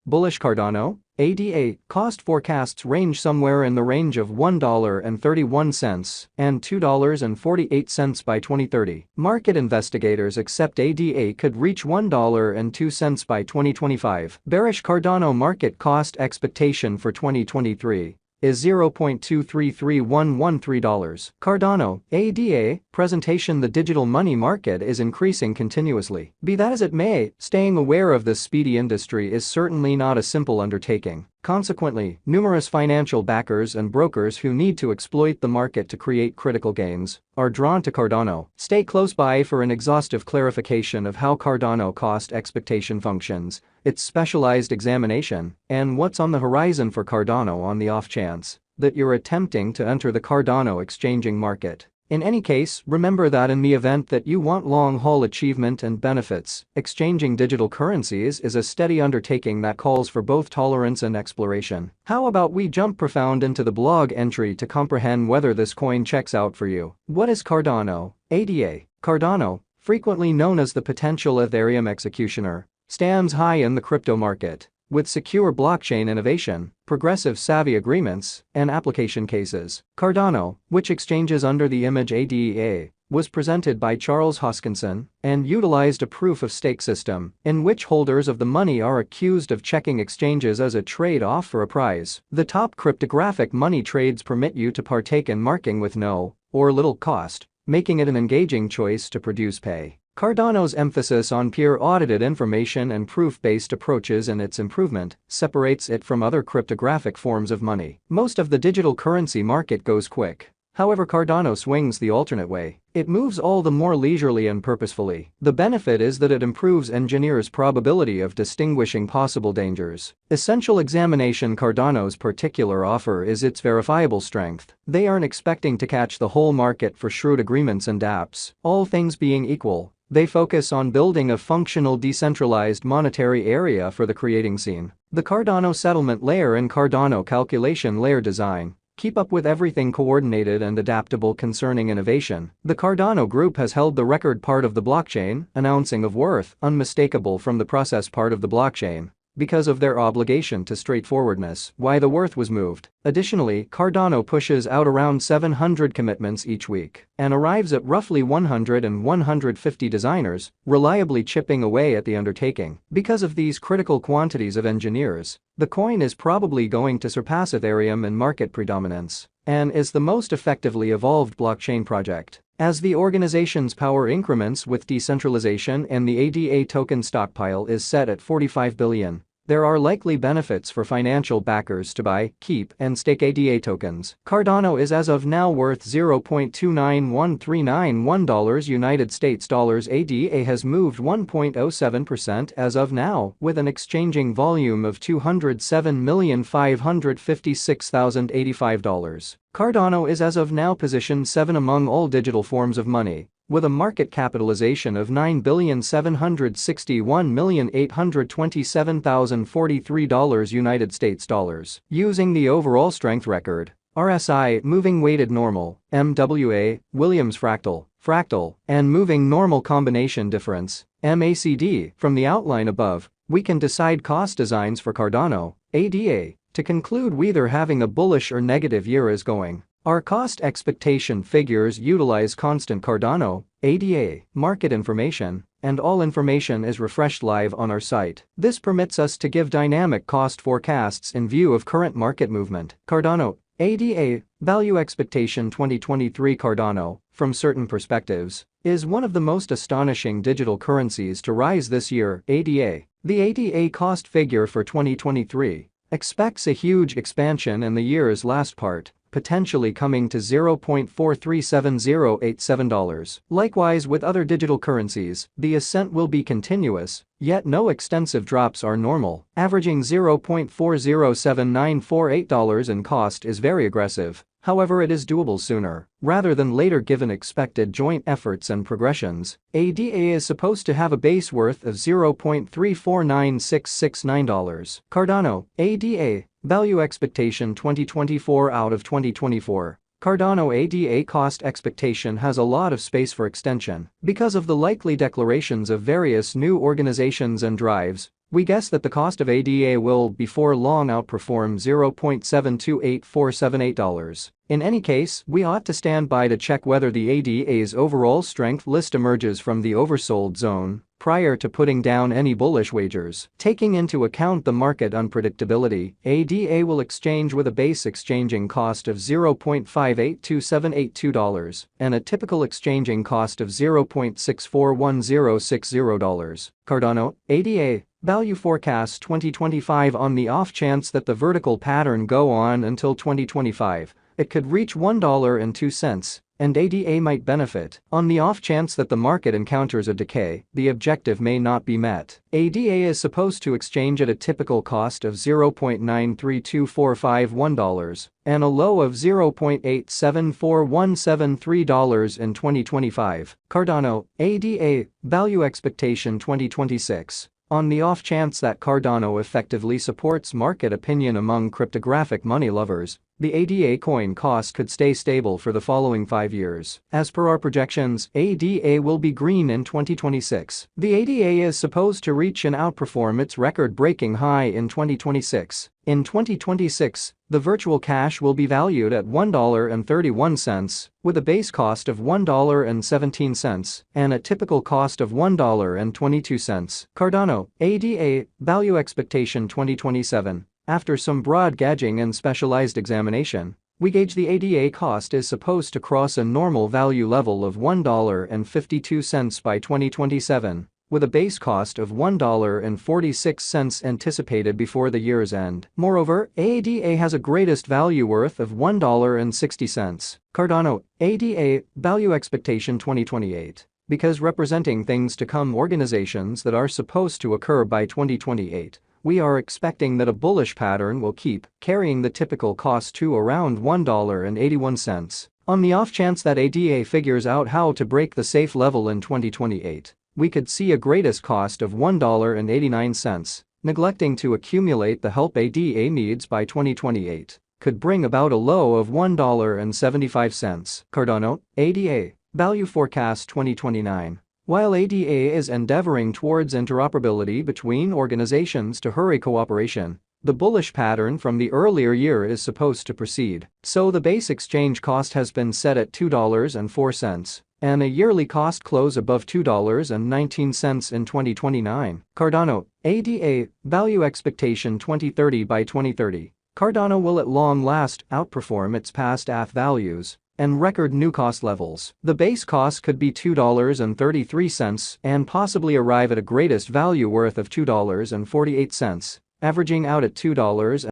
Bullish Cardano, ADA, cost forecasts range somewhere in the range of $1.31 and $2.48 by 2030. Market investigators accept ADA could reach $1.02 by 2025. Bearish Cardano market cost expectation for 2023 is $0.233113. Cardano, ADA, presentation. The digital money market is increasing continuously. Be that as it may, staying aware of this speedy industry is certainly not a simple undertaking. Consequently, numerous financial backers and brokers who need to exploit the market to create critical gains are drawn to Cardano. Stay close by for an exhaustive clarification of how Cardano cost expectation functions, its specialized examination, and what's on the horizon for Cardano on the off chance that you're attempting to enter the Cardano exchanging market. In any case, remember that in the event that you want long-haul achievement and benefits, exchanging digital currencies is a steady undertaking that calls for both tolerance and exploration. How about we jump profound into the blog entry to comprehend whether this coin checks out for you? What is Cardano, ADA? Cardano, frequently known as the potential Ethereum executioner, stands high in the crypto market with secure blockchain innovation, progressive savvy agreements, and application cases. Cardano, which exchanges under the image ADA, was presented by Charles Hoskinson and utilized a proof-of-stake system in which holders of the money are accused of checking exchanges as a trade-off for a prize. The top cryptographic money trades permit you to partake in marking with no or little cost, making it an engaging choice to produce pay. Cardano's emphasis on peer-audited information and proof-based approaches in its improvement separates it from other cryptographic forms of money. Most of the digital currency market goes quick. However, Cardano swings the alternate way. It moves all the more leisurely and purposefully. The benefit is that it improves engineers' probability of distinguishing possible dangers. Essential examination. Cardano's particular offer is its verifiable strength. They aren't expecting to catch the whole market for shrewd agreements and dApps. All things being equal, they focus on building a functional decentralized monetary area for the creating scene. The Cardano settlement layer and Cardano calculation layer design keep up with everything coordinated and adaptable concerning innovation. The Cardano group has held the record part of the blockchain, announcing of worth unmistakable from the process part of the blockchain, because of their obligation to straightforwardness, why the worth was moved. Additionally, Cardano pushes out around 700 commitments each week and arrives at roughly 100 and 150 designers, reliably chipping away at the undertaking. Because of these critical quantities of engineers, the coin is probably going to surpass Ethereum in market predominance and is the most effectively evolved blockchain project. As the organization's power increments with decentralization and the ADA token stockpile is set at 45 billion, there are likely benefits for financial backers to buy, keep, and stake ADA tokens. Cardano is as of now worth $0.291391 United States dollars. ADA has moved 1.07% as of now, with an exchanging volume of $207,556,085. Cardano is as of now position 7 among all digital forms of money, with a market capitalization of $9,761,827,043 United States dollars. Using the overall strength record, RSI, moving weighted normal, MWA, Williams fractal, and moving normal combination difference, MACD, from the outline above, we can decide cost designs for Cardano, ADA, to conclude whether having a bullish or negative year is going. Our cost expectation figures utilize constant Cardano, ADA, market information, and all information is refreshed live on our site. This permits us to give dynamic cost forecasts in view of current market movement. Cardano, ADA, value expectation 2023. Cardano, from certain perspectives, is one of the most astonishing digital currencies to rise this year. ADA, the ADA cost figure for 2023, expects a huge expansion in the year's last part, potentially coming to $0.437087. Likewise with other digital currencies, the ascent will be continuous, yet no extensive drops are normal. Averaging $0.407948 in cost is very aggressive, however it is doable sooner rather than later given expected joint efforts and progressions. ADA is supposed to have a base worth of $0.349669. Cardano, ADA, value expectation 2024 out of 2024. Cardano ADA cost expectation has a lot of space for extension because of the likely declarations of various new organizations and drives, We guess that the cost of ADA will, before long, outperform $0.728478. In any case, we ought to stand by to check whether the ADA's overall strength list emerges from the oversold zone prior to putting down any bullish wagers. Taking into account the market unpredictability, ADA will exchange with a base exchanging cost of $0.582782 and a typical exchanging cost of $0.641060. Cardano, ADA. Value forecast 2025. On the off chance that the vertical pattern go on until 2025, it could reach $1.02, and ADA might benefit. On the off chance that the market encounters a decay, the objective may not be met. ADA is supposed to exchange at a typical cost of $0.932451 and a low of $0.874173 in 2025. Cardano, ADA. Value expectation 2026. On the off chance that Cardano effectively supports market opinion among cryptographic money lovers, the ADA coin cost could stay stable for the following 5 years. As per our projections, ADA will be green in 2026. The ADA is supposed to reach and outperform its record-breaking high in 2026. In 2026, the virtual cash will be valued at $1.31, with a base cost of $1.17 and a typical cost of $1.22. Cardano, ADA. Value expectation 2027. After some broad gauging and specialized examination, we gauge the ADA cost is supposed to cross a normal value level of $1.52 by 2027, with a base cost of $1.46 anticipated before the year's end. Moreover, ADA has a greatest value worth of $1.60. Cardano, ADA. Value expectation 2028. Because representing things to come, organizations that are supposed to occur by 2028, we are expecting that a bullish pattern will keep carrying the typical cost to around $1.81. On the off chance that ADA figures out how to break the safe level in 2028, we could see a greatest cost of $1.89. Neglecting to accumulate the help ADA needs by 2028 could bring about a low of $1.75. Cardano, ADA. Value forecast 2029. While ADA is endeavoring towards interoperability between organizations to hurry cooperation, the bullish pattern from the earlier year is supposed to proceed. So the base exchange cost has been set at $2.04 and a yearly cost close above $2.19 in 2029. Cardano, ADA. Value expectation 2030. By 2030, Cardano will at long last outperform its past ATH values and record new cost levels. The base cost could be $2.33 and possibly arrive at a greatest value worth of $2.48, averaging out at $2.